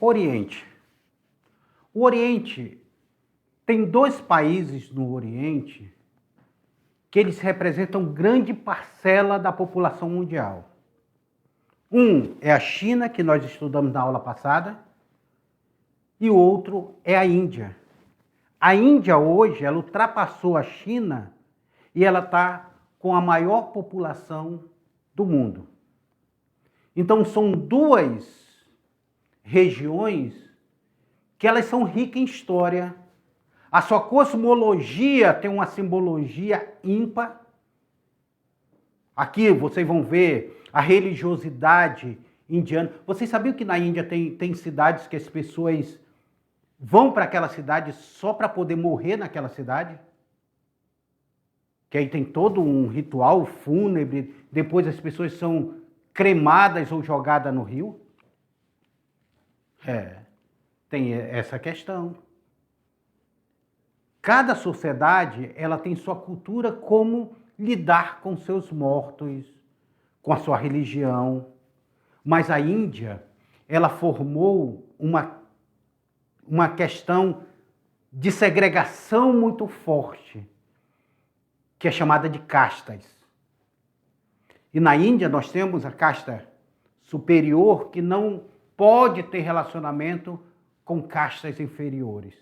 Oriente. O Oriente tem dois países no Oriente que eles representam grande parcela da população mundial. Um é a China, que nós estudamos na aula passada, e o outro é a Índia. A Índia hoje, ela ultrapassou a China e ela está com a maior população do mundo. Então são duas regiões que elas são ricas em história. A sua cosmologia tem uma simbologia ímpar. Aqui vocês vão ver a religiosidade indiana. Vocês sabiam que na Índia tem cidades que as pessoas vão para aquela cidade só para poder morrer naquela cidade? Que aí tem todo um ritual fúnebre, depois as pessoas são cremadas ou jogadas no rio? Tem essa questão. Cada sociedade, ela tem sua cultura, como lidar com seus mortos, com a sua religião. Mas a Índia, ela formou uma questão de segregação muito forte, que é chamada de castas. E na Índia nós temos a casta superior, que não pode ter relacionamento com castas inferiores.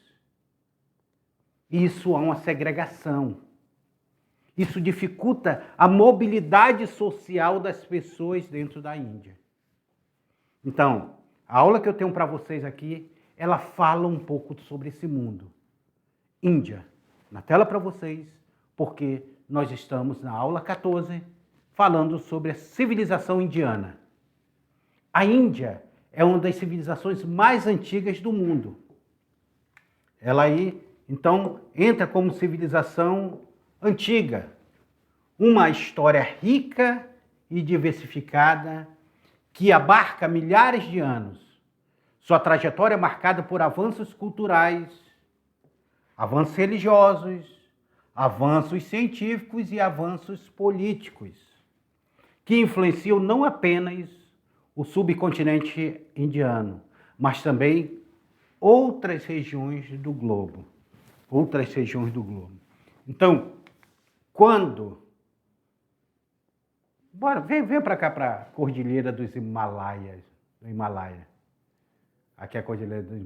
Isso é uma segregação. Isso dificulta a mobilidade social das pessoas dentro da Índia. Então, a aula que eu tenho para vocês aqui, ela fala um pouco sobre esse mundo. Índia, na tela para vocês, porque nós estamos na aula 14, falando sobre a civilização indiana. A Índia é uma das civilizações mais antigas do mundo. Ela aí, então, entra como civilização antiga. Uma história rica e diversificada, que abarca milhares de anos. Sua trajetória é marcada por avanços culturais, avanços religiosos, avanços científicos e avanços políticos, que influenciam não apenas o subcontinente indiano, mas também outras regiões do globo. Então, quando... Bora, vem para cá, para a Cordilheira dos Himalaias, do Himalaia. Aqui é a Cordilheira do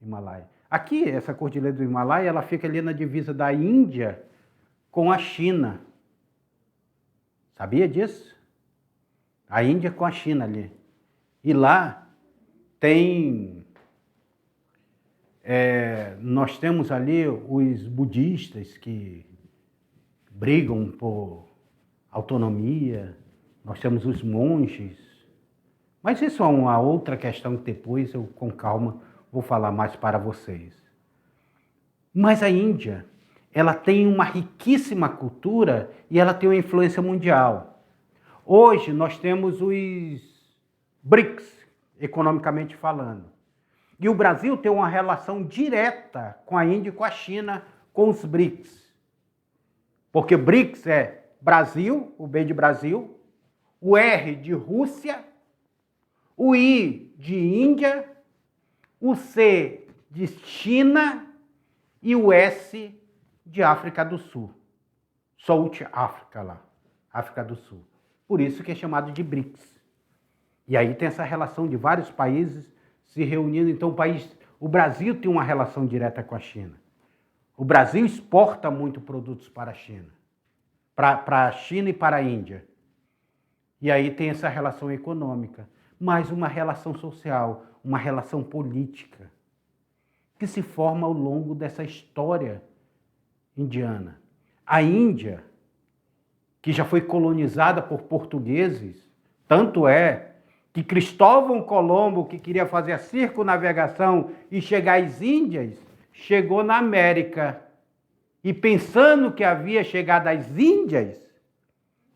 Himalaia. Aqui, essa Cordilheira do Himalaia, ela fica ali na divisa da Índia com a China. Sabia disso? A Índia com a China ali. E lá tem... nós temos ali os budistas que brigam por autonomia, nós temos os monges. Mas isso é uma outra questão que depois eu, com calma, vou falar mais para vocês. Mas a Índia, ela tem uma riquíssima cultura e ela tem uma influência mundial. Hoje nós temos os BRICS, economicamente falando. E o Brasil tem uma relação direta com a Índia e com a China, com os BRICS. Porque BRICS é Brasil, o B de Brasil, o R de Rússia, o I de Índia, o C de China e o S de África do Sul. South África lá, África do Sul. Por isso que é chamado de BRICS. E aí tem essa relação de vários países se reunindo. Então o Brasil tem uma relação direta com a China. O Brasil exporta muito produtos para a China. Para a China e para a Índia. E aí tem essa relação econômica, mas uma relação social, uma relação política, que se forma ao longo dessa história indiana. A Índia, que já foi colonizada por portugueses, tanto é que Cristóvão Colombo, que queria fazer a circunnavegação e chegar às Índias, chegou na América. E pensando que havia chegado às Índias,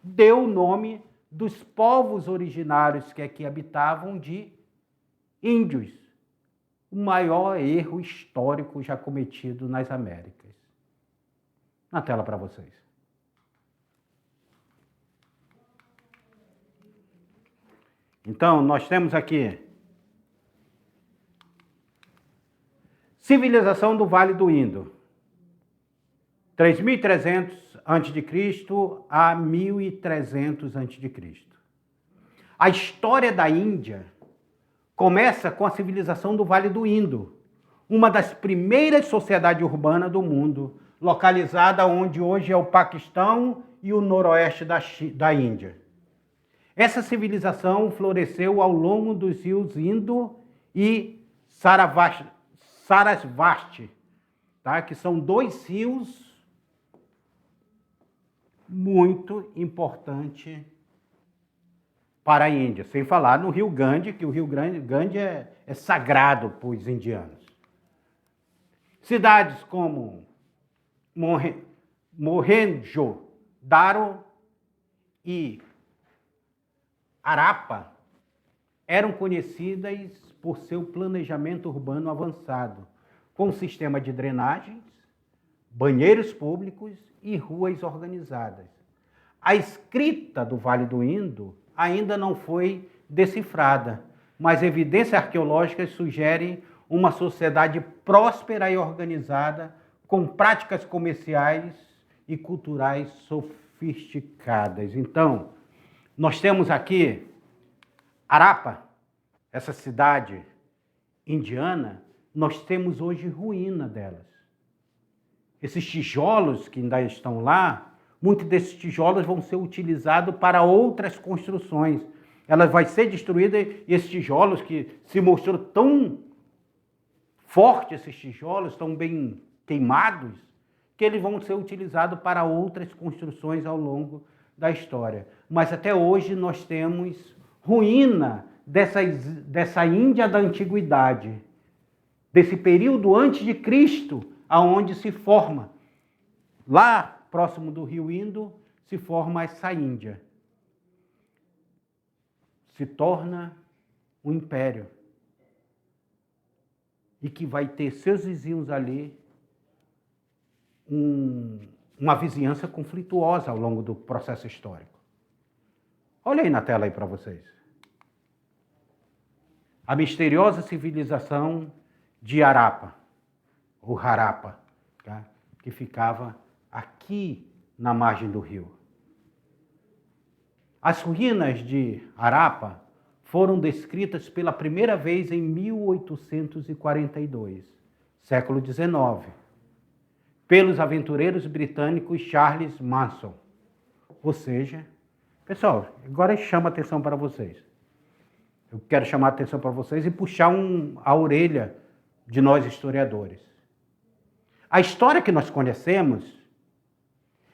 deu o nome dos povos originários que aqui habitavam de índios. O maior erro histórico já cometido nas Américas. Na tela para vocês. Então, nós temos aqui Civilização do Vale do Indo. 3.300 a.C. a 1.300 a.C. A história da Índia começa com a civilização do Vale do Indo, uma das primeiras sociedades urbanas do mundo, localizada onde hoje é o Paquistão e o noroeste da Índia. Essa civilização floresceu ao longo dos rios Indo e Sarasvati, tá? Que são dois rios muito importantes para a Índia. Sem falar no Rio Gange, que o Rio Gange é sagrado para os indianos. Cidades como Mohenjo-Daro e Harappa eram conhecidas por seu planejamento urbano avançado, com sistema de drenagens, banheiros públicos e ruas organizadas. A escrita do Vale do Indo ainda não foi decifrada, mas evidências arqueológicas sugerem uma sociedade próspera e organizada, com práticas comerciais e culturais sofisticadas. Então, nós temos aqui Harappa, essa cidade indiana, nós temos hoje ruína delas. Esses tijolos que ainda estão lá, muitos desses tijolos vão ser utilizados para outras construções. Ela vai ser destruída e esses tijolos que se mostrou tão fortes, esses tijolos tão bem queimados, que eles vão ser utilizados para outras construções ao longo da história. Mas até hoje nós temos ruína dessa Índia da antiguidade, desse período antes de Cristo, aonde se forma, lá próximo do rio Indo, se forma essa Índia. Se torna um império. E que vai ter seus vizinhos ali, uma vizinhança conflituosa ao longo do processo histórico. Olha aí na tela aí para vocês. A misteriosa civilização de Harappa, ou Harappa, tá? Que ficava aqui na margem do rio. As ruínas de Harappa foram descritas pela primeira vez em 1842, século XIX, pelos aventureiros britânicos Charles Manson. Ou seja, pessoal, agora chama atenção para vocês. Eu quero chamar a atenção para vocês e puxar a orelha de nós historiadores. A história que nós conhecemos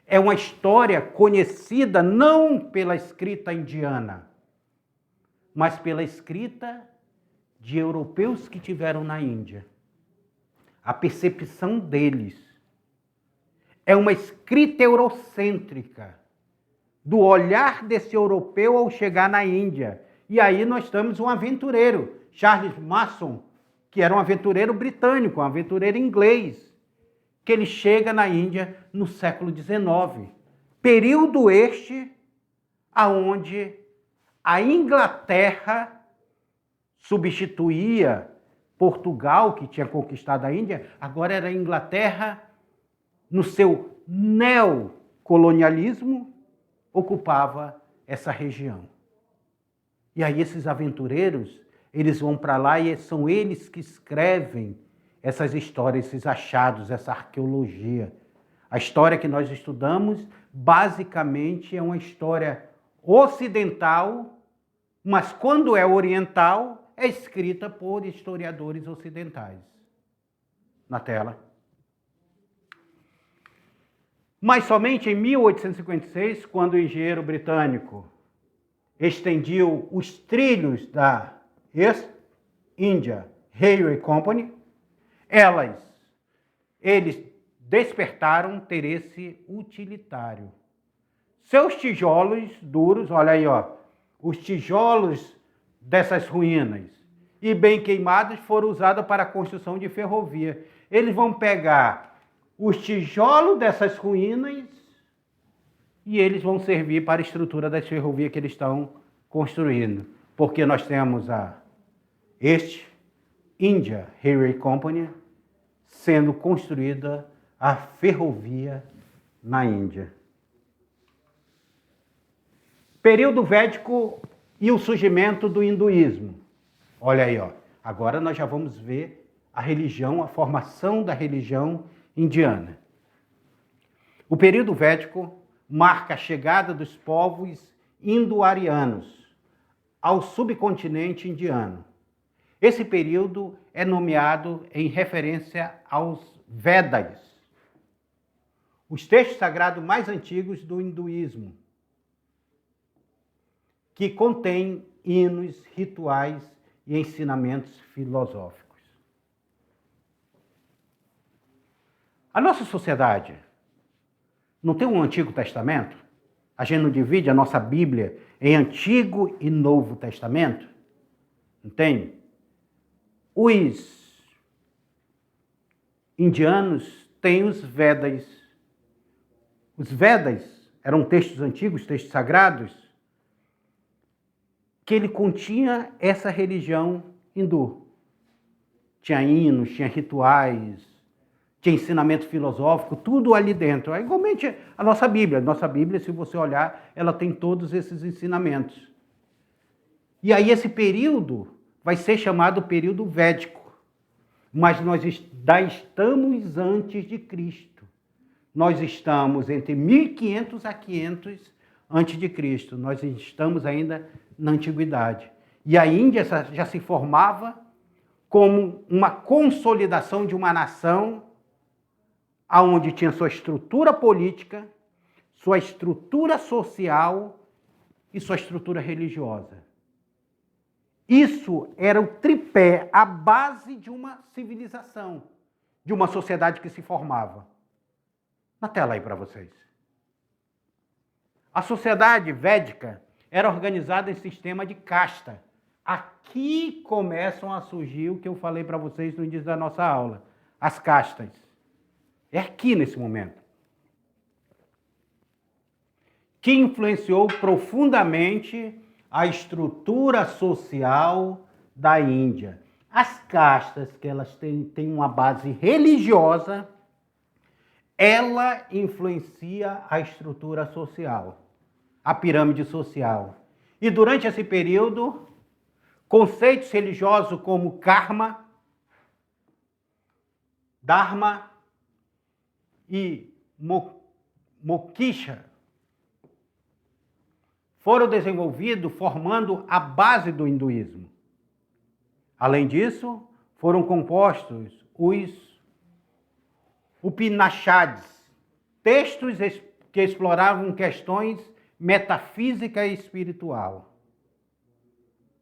é uma história conhecida não pela escrita indiana, mas pela escrita de europeus que tiveram na Índia. A percepção deles é uma escrita eurocêntrica, do olhar desse europeu ao chegar na Índia. E aí nós temos um aventureiro, Charles Manson, que era um aventureiro britânico, um aventureiro inglês, que ele chega na Índia no século XIX. Período este aonde a Inglaterra substituía Portugal, que tinha conquistado a Índia, agora era a Inglaterra, no seu neocolonialismo, ocupava essa região. E aí esses aventureiros, eles vão para lá e são eles que escrevem essas histórias, esses achados, essa arqueologia. A história que nós estudamos, basicamente, é uma história ocidental, mas quando é oriental, é escrita por historiadores ocidentais. Na tela. Mas somente em 1856, quando o engenheiro britânico estendiu os trilhos da East India Railway Company, eles despertaram interesse utilitário. Seus tijolos duros, olha aí, ó, os tijolos dessas ruínas e bem queimados foram usados para a construção de ferrovia. Eles vão pegar os tijolos dessas ruínas e eles vão servir para a estrutura das ferrovias que eles estão construindo. Porque nós temos a East India Railway Company, sendo construída a ferrovia na Índia. Período védico e o surgimento do hinduísmo. Olha aí, ó. Agora nós já vamos ver a religião, a formação da religião indiana. O período védico marca a chegada dos povos indo-arianos ao subcontinente indiano. Esse período é nomeado em referência aos Vedas, os textos sagrados mais antigos do hinduísmo, que contêm hinos, rituais e ensinamentos filosóficos. A nossa sociedade não tem um Antigo Testamento? A gente não divide a nossa Bíblia em Antigo e Novo Testamento? Entende? Os indianos têm os Vedas. Os Vedas eram textos antigos, textos sagrados, que ele continha essa religião hindu. Tinha hinos, tinha rituais, tinha ensinamento filosófico, tudo ali dentro. É igualmente a nossa Bíblia. A nossa Bíblia, se você olhar, ela tem todos esses ensinamentos. E aí esse período vai ser chamado período védico. Mas nós estamos antes de Cristo. Nós estamos entre 1500 a 500 antes de Cristo. Nós estamos ainda na antiguidade. E a Índia já se formava como uma consolidação de uma nação aonde tinha sua estrutura política, sua estrutura social e sua estrutura religiosa. Isso era o tripé, a base de uma civilização, de uma sociedade que se formava. Na tela aí para vocês. A sociedade védica era organizada em sistema de casta. Aqui começam a surgir o que eu falei para vocês no início da nossa aula, as castas. É aqui nesse momento. Que influenciou profundamente a estrutura social da Índia. As castas, que elas têm uma base religiosa, ela influencia a estrutura social, a pirâmide social. E durante esse período, conceitos religiosos como karma, dharma e moksha foram desenvolvidos formando a base do hinduísmo. Além disso, foram compostos os Upanishads, textos que exploravam questões metafísica e espiritual.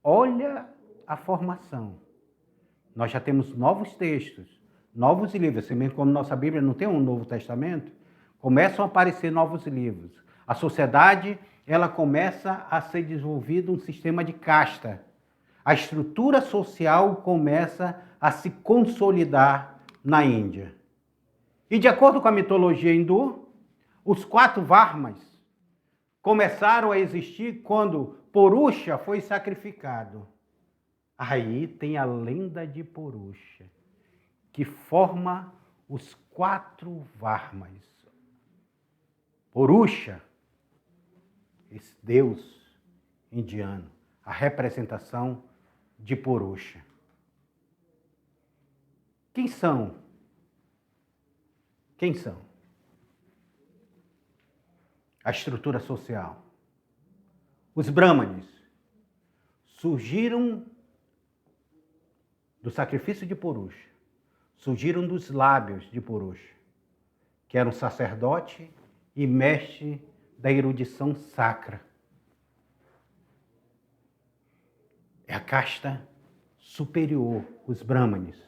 Olha a formação. Nós já temos novos textos, novos livros. Assim mesmo como nossa Bíblia não tem um Novo Testamento, começam a aparecer novos livros. A sociedade, ela começa a ser desenvolvido um sistema de casta. A estrutura social começa a se consolidar na Índia. E de acordo com a mitologia hindu, os 4 Varmas começaram a existir quando Purusha foi sacrificado. Aí tem a lenda de Purusha, que forma os 4 Varmas. Purusha, esse deus indiano, a representação de Purusha. Quem são? Quem são? A estrutura social. Os Brahmanes surgiram do sacrifício de Purusha, surgiram dos lábios de Purusha, que era um sacerdote e mestre da erudição sacra. É a casta superior, os Brahmanes.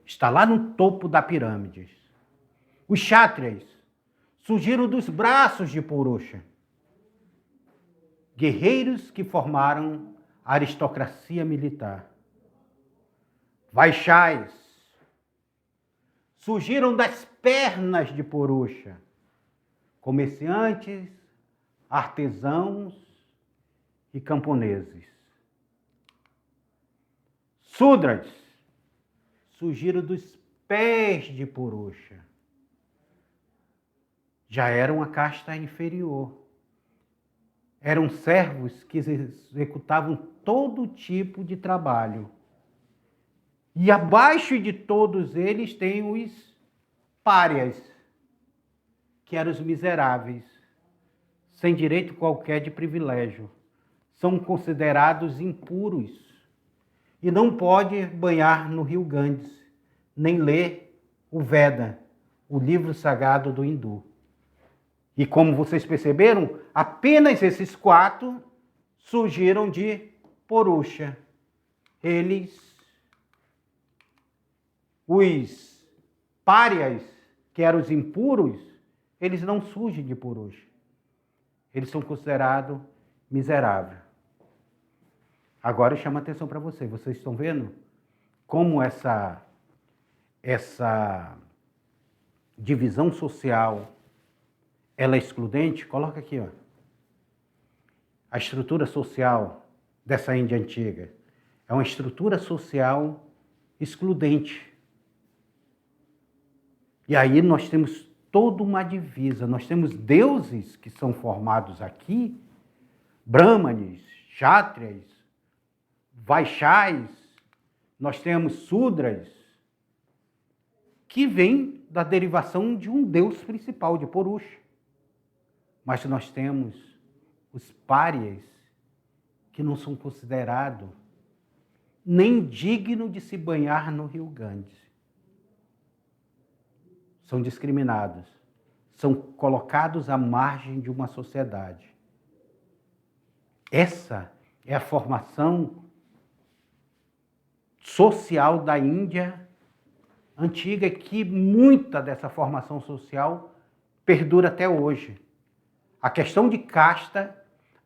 Está lá no topo da pirâmide. Os Kshatriyas surgiram dos braços de Purusha. Guerreiros que formaram a aristocracia militar. Vaishyas surgiram das pernas de Purusha. Comerciantes, artesãos e camponeses. Sudras surgiram dos pés de Purusha. Já era uma casta inferior. Eram servos que executavam todo tipo de trabalho. E abaixo de todos eles tem os párias, que eram os miseráveis, sem direito qualquer de privilégio. São considerados impuros e não pode banhar no rio Ganges, nem ler o Veda, o livro sagrado do hindu. E como vocês perceberam, apenas esses 4 surgiram de Purusha. Os párias, que eram os impuros, eles não surgem de Purusha. Eles são considerados miseráveis. Agora eu chamo a atenção para vocês. Vocês estão vendo como essa divisão social ela é excludente? Coloca aqui, ó. A estrutura social dessa Índia antiga é uma estrutura social excludente. E aí nós temos toda uma divisa. Nós temos deuses que são formados aqui, brahmanes, kshatriyas, vaishyas, nós temos sudras, que vêm da derivação de um deus principal, de Purusha. Mas nós temos os párias, que não são considerados nem dignos de se banhar no rio Ganges. São discriminados, são colocados à margem de uma sociedade. Essa é a formação social da Índia antiga, que muita dessa formação social perdura até hoje. A questão de casta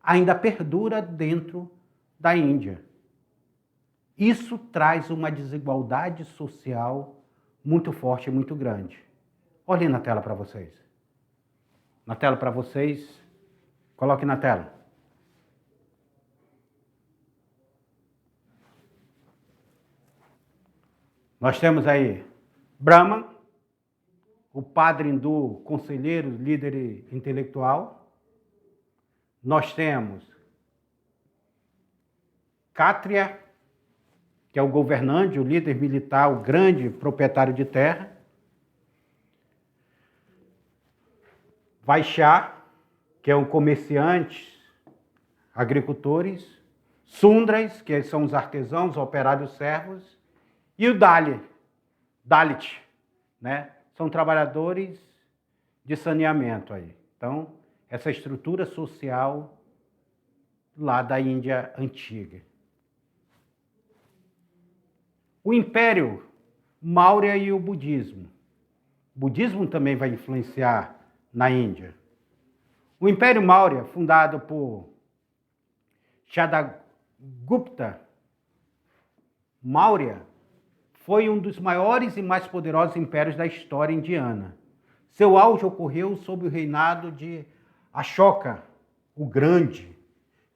ainda perdura dentro da Índia. Isso traz uma desigualdade social muito forte e muito grande. Olhem na tela para vocês. Na tela para vocês, coloque na tela. Nós temos aí Brahman, o padre hindu, conselheiro, líder intelectual. Nós temos Kshatriya, que é o governante, o líder militar, o grande proprietário de terra. Vaishya, que é o comerciante, agricultores. Sudras, que são os artesãos, operários, servos. E o Dalit, né? São trabalhadores de saneamento aí. Então, essa estrutura social lá da Índia antiga. O Império Maurya e o budismo. O budismo também vai influenciar na Índia. O Império Maurya, fundado por Chandragupta Maurya, foi um dos maiores e mais poderosos impérios da história indiana. Seu auge ocorreu sob o reinado de Ashoka, o Grande,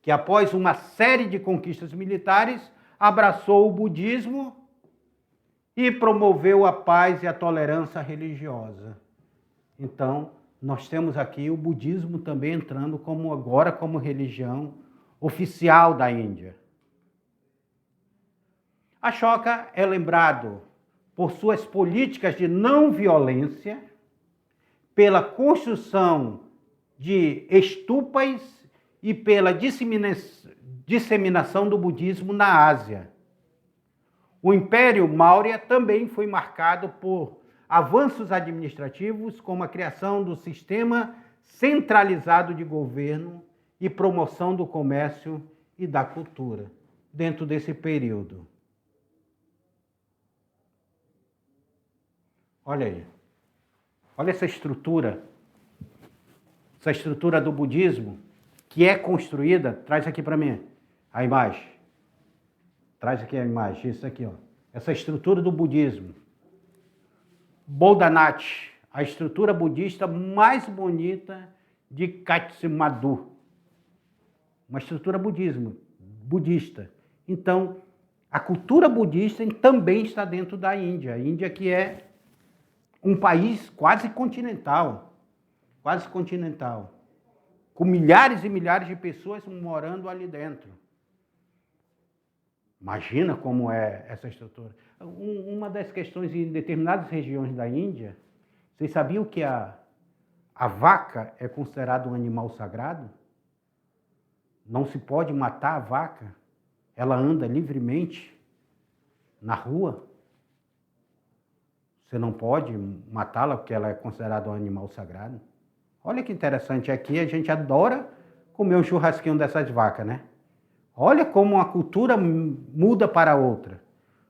que após uma série de conquistas militares, abraçou o budismo e promoveu a paz e a tolerância religiosa. Então, nós temos aqui o budismo também entrando agora como religião oficial da Índia. Ashoka é lembrado por suas políticas de não violência, pela construção de estupas e pela disseminação do budismo na Ásia. O Império Maurya também foi marcado por avanços administrativos, como a criação do sistema centralizado de governo e promoção do comércio e da cultura dentro desse período. Olha aí. Olha essa estrutura do budismo, que é construída, traz aqui para mim a imagem. Traz aqui a imagem, isso aqui, ó. Essa estrutura do budismo. Bodhanath, a estrutura budista mais bonita de Kathmandu. Uma estrutura budista. Então, a cultura budista também está dentro da Índia. A Índia que é um país quase continental, com milhares e milhares de pessoas morando ali dentro. Imagina como é essa estrutura. Uma das questões em determinadas regiões da Índia, vocês sabiam que a vaca é considerada um animal sagrado? Não se pode matar a vaca. Ela anda livremente na rua. Você não pode matá-la porque ela é considerada um animal sagrado. Olha que interessante, aqui a gente adora comer um churrasquinho dessas vacas, né? Olha como a cultura muda para outra.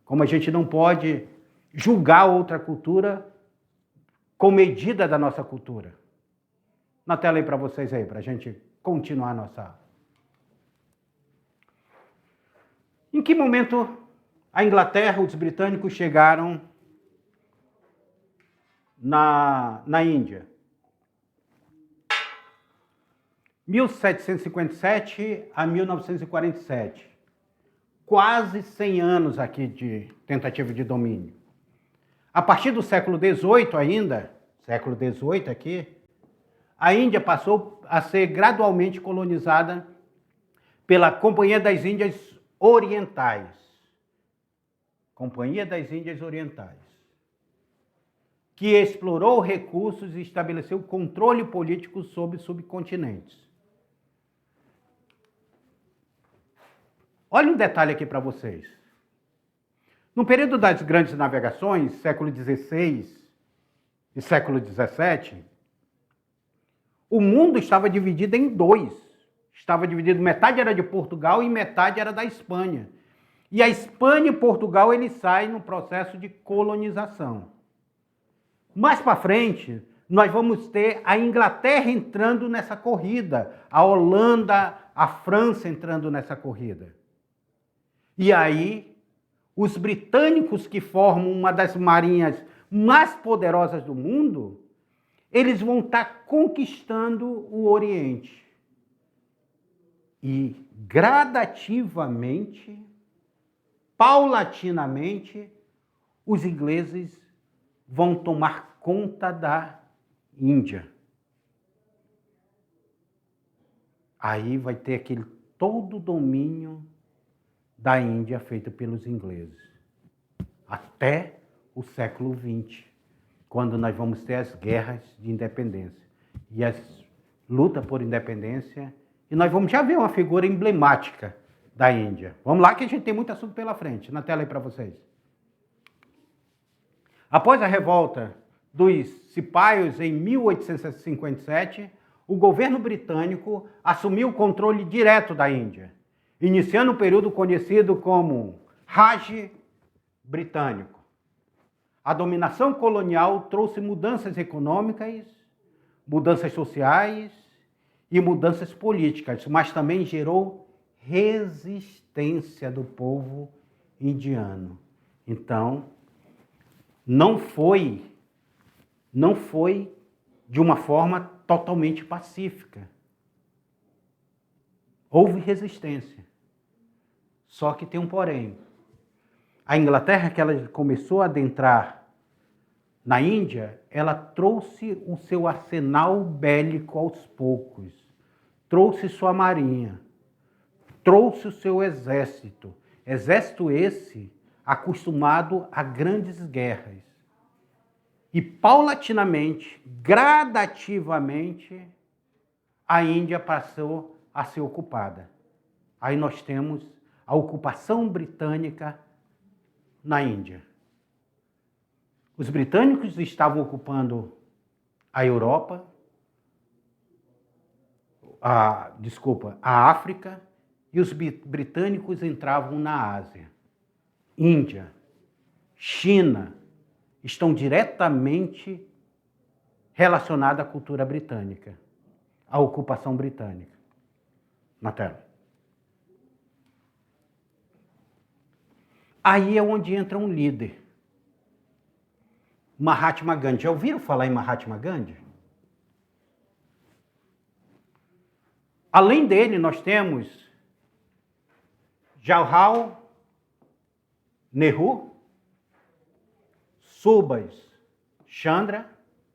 Como a gente não pode julgar outra cultura com medida da nossa cultura. Na tela aí para vocês aí, para a gente continuar a nossa aula. Em que momento a Inglaterra, os britânicos chegaram na Índia? 1757 a 1947. Quase 100 anos aqui de tentativa de domínio. A partir do século XVIII ainda, século XVIII aqui, a Índia passou a ser gradualmente colonizada pela Companhia das Índias Orientais. Companhia das Índias Orientais, que explorou recursos e estabeleceu controle político sobre subcontinentes. Olha um detalhe aqui para vocês. No período das grandes navegações, século XVI e século XVII, o mundo estava dividido em dois. Estava dividido, metade era de Portugal e metade era da Espanha. E a Espanha e Portugal, eles saem no processo de colonização. Mais para frente, nós vamos ter a Inglaterra entrando nessa corrida, a Holanda, a França entrando nessa corrida. E aí, os britânicos, que formam uma das marinhas mais poderosas do mundo, eles vão estar conquistando o Oriente. E gradativamente, paulatinamente, os ingleses vão tomar conta da Índia. Aí vai ter aquele todo o domínio da Índia feito pelos ingleses. Até o século XX, quando nós vamos ter as guerras de independência e as lutas por independência, e nós vamos já ver uma figura emblemática da Índia. Vamos lá que a gente tem muito assunto pela frente. Na tela aí para vocês. Após a revolta dos cipaios em 1857, o governo britânico assumiu o controle direto da Índia, iniciando um período conhecido como Raj britânico. A dominação colonial trouxe mudanças econômicas, mudanças sociais e mudanças políticas, mas também gerou resistência do povo indiano. Então, não foi de uma forma totalmente pacífica. Houve resistência. Só que tem um porém. A Inglaterra, que ela começou a adentrar na Índia, ela trouxe o seu arsenal bélico aos poucos. Trouxe sua marinha. Trouxe o seu exército. Exército esse acostumado a grandes guerras. E paulatinamente, gradativamente, a Índia passou a ser ocupada. Aí nós temos a ocupação britânica na Índia. Os britânicos estavam ocupando a Europa, a África, e os britânicos entravam na Ásia. Índia, China, estão diretamente relacionadas à cultura britânica, à ocupação britânica. Na tela. Aí é onde entra um líder. Mahatma Gandhi. Já ouviram falar em Mahatma Gandhi? Além dele, nós temos Jawaharlal Nehru, Subhas Chandra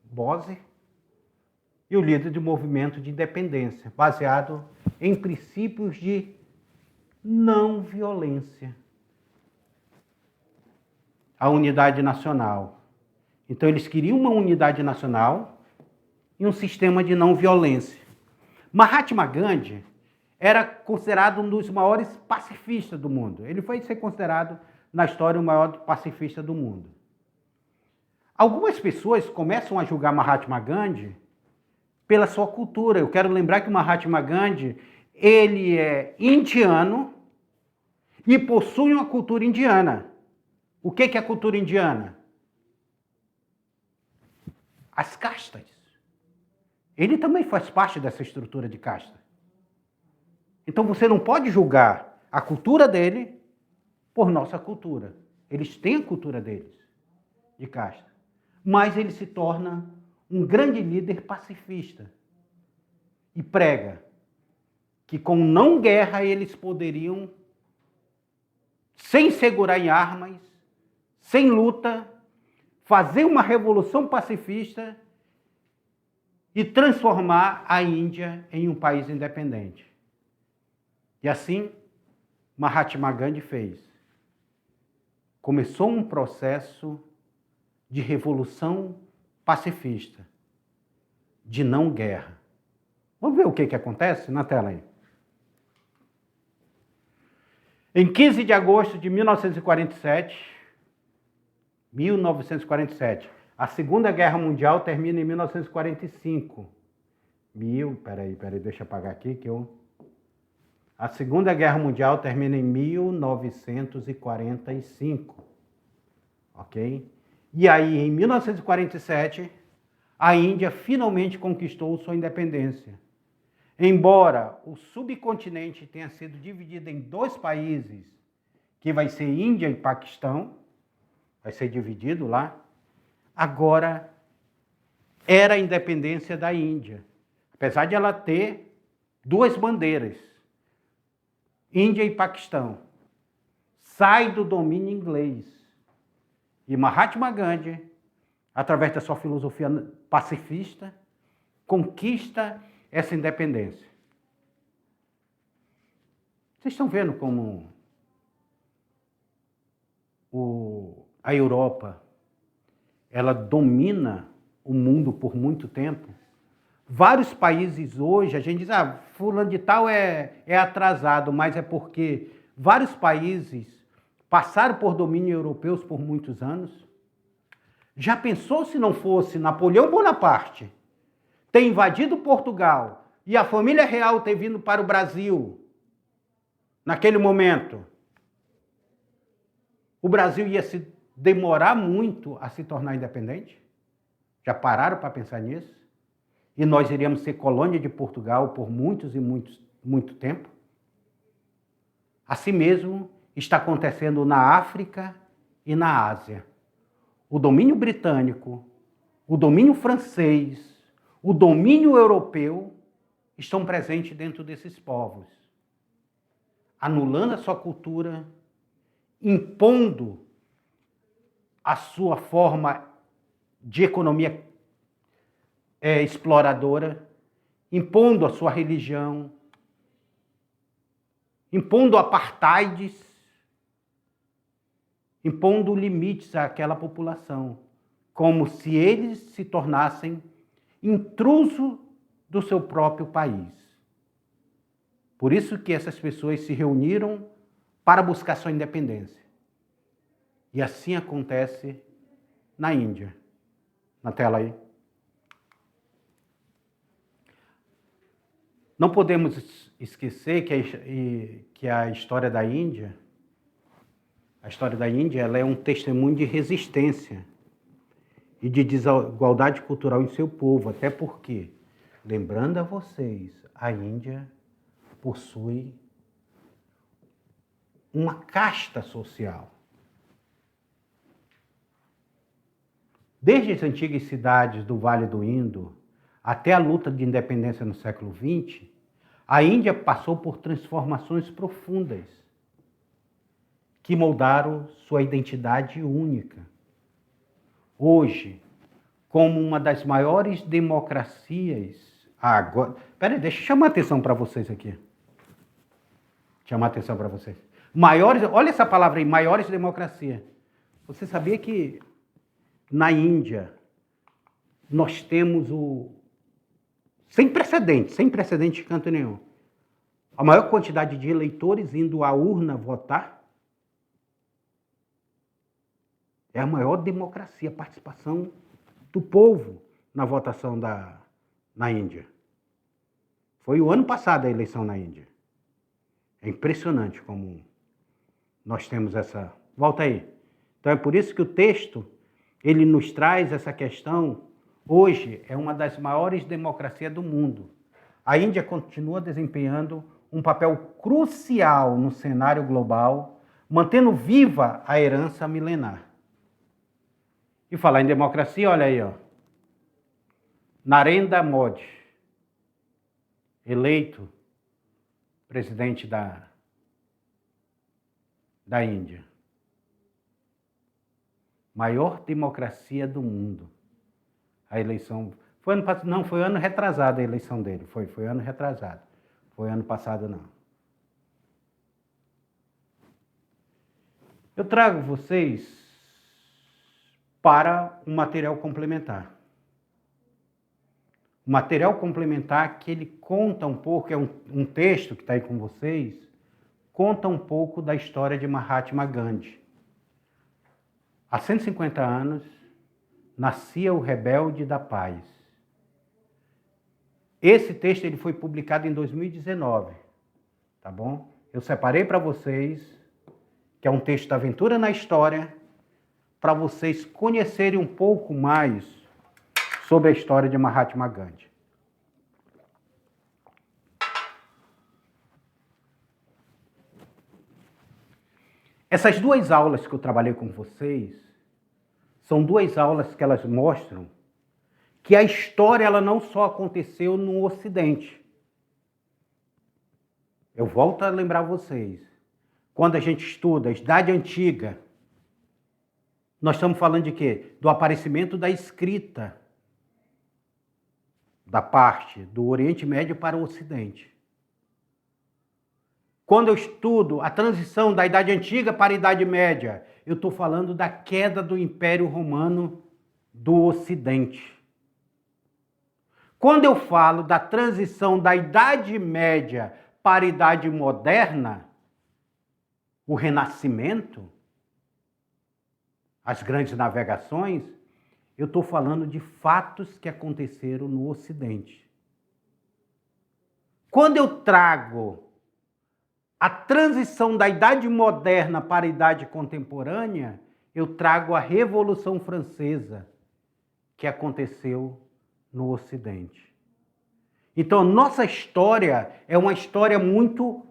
Bose, e o líder do movimento de independência, baseado em princípios de não violência. A unidade nacional. Então, eles queriam uma unidade nacional e um sistema de não violência. Mahatma Gandhi era considerado um dos maiores pacifistas do mundo. Ele foi ser considerado, na história, o maior pacifista do mundo. Algumas pessoas começam a julgar Mahatma Gandhi pela sua cultura. Eu quero lembrar que Mahatma Gandhi, ele é indiano e possui uma cultura indiana. O que é a cultura indiana? As castas. Ele também faz parte dessa estrutura de casta. Então você não pode julgar a cultura dele por nossa cultura. Eles têm a cultura deles, de casta. Mas ele se torna um grande líder pacifista e prega que com não guerra eles poderiam, sem segurar em armas, sem luta, fazer uma revolução pacifista e transformar a Índia em um país independente. E assim, Mahatma Gandhi fez. Começou um processo de revolução pacifista, de não guerra. Vamos ver o que acontece na tela aí. Em 15 de agosto de 1947, a Segunda Guerra Mundial termina em 1945. Peraí, deixa eu apagar aqui que eu... A Segunda Guerra Mundial termina em 1945, ok? E aí, em 1947, a Índia finalmente conquistou sua independência. Embora o subcontinente tenha sido dividido em dois países, que vai ser Índia e Paquistão, vai ser dividido lá, agora era a independência da Índia. Apesar de ela ter duas bandeiras, Índia e Paquistão, sai do domínio inglês. E Mahatma Gandhi, através da sua filosofia pacifista, conquista essa independência. Vocês estão vendo como a Europa, ela domina o mundo por muito tempo? Vários países hoje, a gente diz, fulano de tal é atrasado, mas é porque vários países passaram por domínio europeus por muitos anos. Já pensou se não fosse Napoleão Bonaparte ter invadido Portugal e a família real ter vindo para o Brasil naquele momento? O Brasil ia se demorar muito a se tornar independente? Já pararam para pensar nisso? E nós iríamos ser colônia de Portugal por muito tempo? Assim mesmo está acontecendo na África e na Ásia. O domínio britânico, o domínio francês, o domínio europeu estão presentes dentro desses povos, anulando a sua cultura, impondo a sua forma de economia exploradora, impondo a sua religião, impondo apartheids, impondo limites àquela população, como se eles se tornassem intruso do seu próprio país. Por isso que essas pessoas se reuniram para buscar sua independência. E assim acontece na Índia. Na tela aí. Não podemos esquecer que a história da Índia, ela é um testemunho de resistência e de desigualdade cultural em seu povo, até porque, lembrando a vocês, a Índia possui uma casta social. Desde as antigas cidades do Vale do Indo até a luta de independência no século XX, a Índia passou por transformações profundas que moldaram sua identidade única. Hoje, como uma das maiores democracias. Agora, peraí, deixa eu chamar a atenção para vocês aqui. Chamar a atenção para vocês. Maiores, olha essa palavra aí, maiores democracias. Você sabia que na Índia nós temos sem precedente em canto nenhum, a maior quantidade de eleitores indo à urna votar? É a maior democracia, a participação do povo na votação na Índia. Foi o ano passado a eleição na Índia. É impressionante como nós temos essa... Volta aí. Então é por isso que o texto, ele nos traz essa questão. Hoje é uma das maiores democracias do mundo. A Índia continua desempenhando um papel crucial no cenário global, mantendo viva a herança milenar. E falar em democracia, olha aí, ó. Narendra Modi, eleito presidente da Índia. Maior democracia do mundo. A eleição... Foi ano passado, não, foi ano retrasado a eleição dele. Foi ano retrasado. Foi ano passado, não. Eu trago vocês para um material complementar. Um material complementar que ele conta um pouco, é um texto que está aí com vocês, conta um pouco da história de Mahatma Gandhi. Há 150 anos, nascia o Rebelde da Paz. Esse texto ele foi publicado em 2019, tá bom? Eu separei para vocês, que é um texto da Aventura na História, para vocês conhecerem um pouco mais sobre a história de Mahatma Gandhi. Essas duas aulas que eu trabalhei com vocês, são duas aulas que elas mostram que a história ela não só aconteceu no Ocidente. Eu volto a lembrar vocês, quando a gente estuda a Idade Antiga, nós estamos falando de quê? Do aparecimento da escrita, da parte do Oriente Médio para o Ocidente. Quando eu estudo a transição da Idade Antiga para a Idade Média, eu estou falando da queda do Império Romano do Ocidente. Quando eu falo da transição da Idade Média para a Idade Moderna, o Renascimento, as grandes navegações, eu estou falando de fatos que aconteceram no Ocidente. Quando eu trago a transição da Idade Moderna para a Idade Contemporânea, eu trago a Revolução Francesa, que aconteceu no Ocidente. Então, nossa história é uma história muito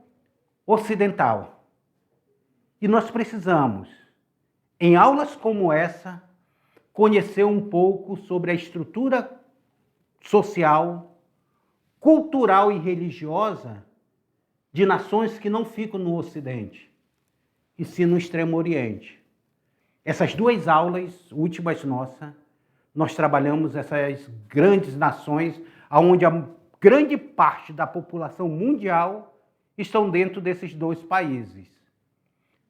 ocidental. E nós precisamos, em aulas como essa, conhecer um pouco sobre a estrutura social, cultural e religiosa de nações que não ficam no Ocidente, e sim no Extremo Oriente. Essas duas aulas, últimas nossas, nós trabalhamos essas grandes nações, onde a grande parte da população mundial estão dentro desses dois países,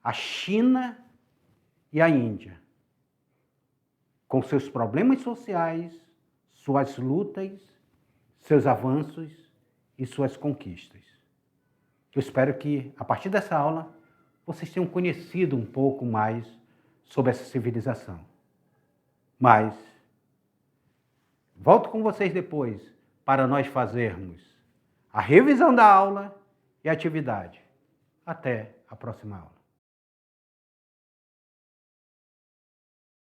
a China e a Índia, com seus problemas sociais, suas lutas, seus avanços e suas conquistas. Eu espero que, a partir dessa aula, vocês tenham conhecido um pouco mais sobre essa civilização. Mas volto com vocês depois para nós fazermos a revisão da aula e a atividade. Até a próxima aula.